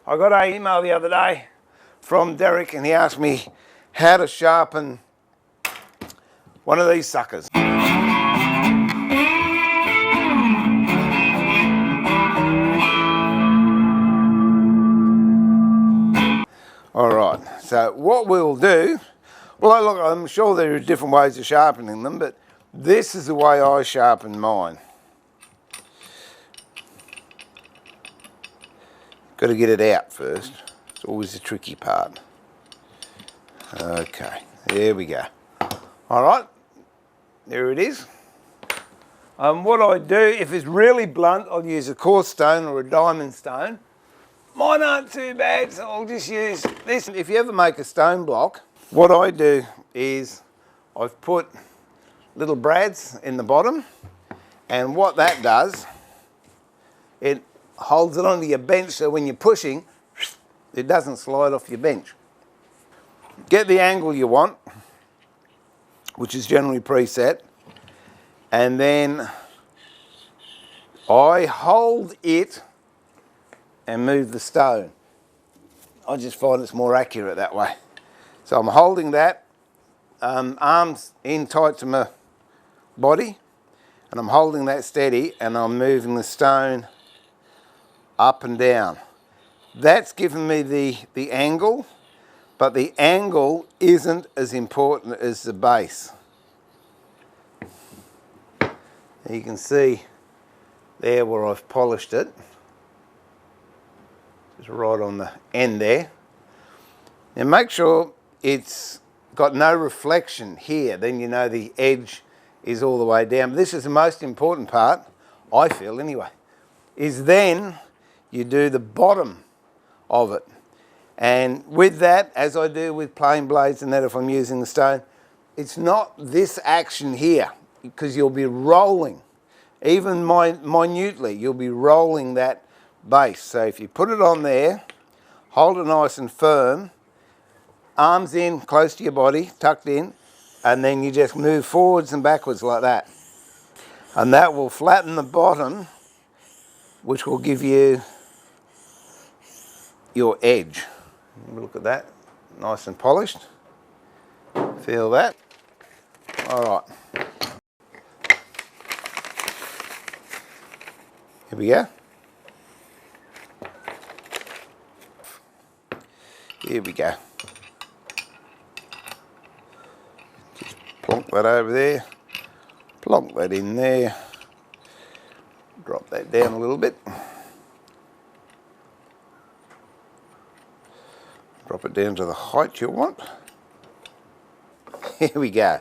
I got an email the other day from Derek and he asked me how to sharpen one of these suckers. All right, so what we'll do, well look, I'm sure there are different ways of sharpening them, but this is the way I sharpen mine. Got to get it out first. It's always the tricky part. Okay, there we go. All right, there it is. What I do, if it's really blunt, I'll use a coarse stone or a diamond stone. Mine aren't too bad, so I'll just use this. If you ever make a stone block, what I do is I've put little brads in the bottom, and what that does, it holds it onto your bench so when you're pushing, it doesn't slide off your bench. Get the angle you want, which is generally preset, and then I hold it and move the stone. I just find it's more accurate that way. So I'm holding that, arms in tight to my body, and I'm holding that steady and I'm moving the stone up and down. That's given me the angle, but the angle isn't as important as the base. You can see there where I've polished it. Just right on the end there. Now make sure it's got no reflection here, then you know the edge is all the way down. This is the most important part, I feel anyway, is then you do the bottom of it. And with that, as I do with plain blades and that if I'm using the stone, it's not this action here, because you'll be rolling, even minutely, you'll be rolling that base. So if you put it on there, hold it nice and firm, arms in close to your body, tucked in, and then you just move forwards and backwards like that. And that will flatten the bottom, which will give you your edge. Look at that, nice and polished. Feel that? All right. Here we go. Here we go. Just plonk that over there, plonk that in there, drop that down a little bit, drop it down to the height you want. Here we go.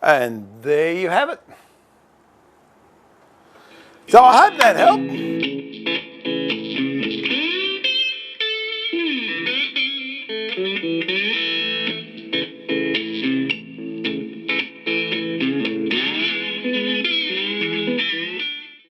And there you have it. So I hope that helped.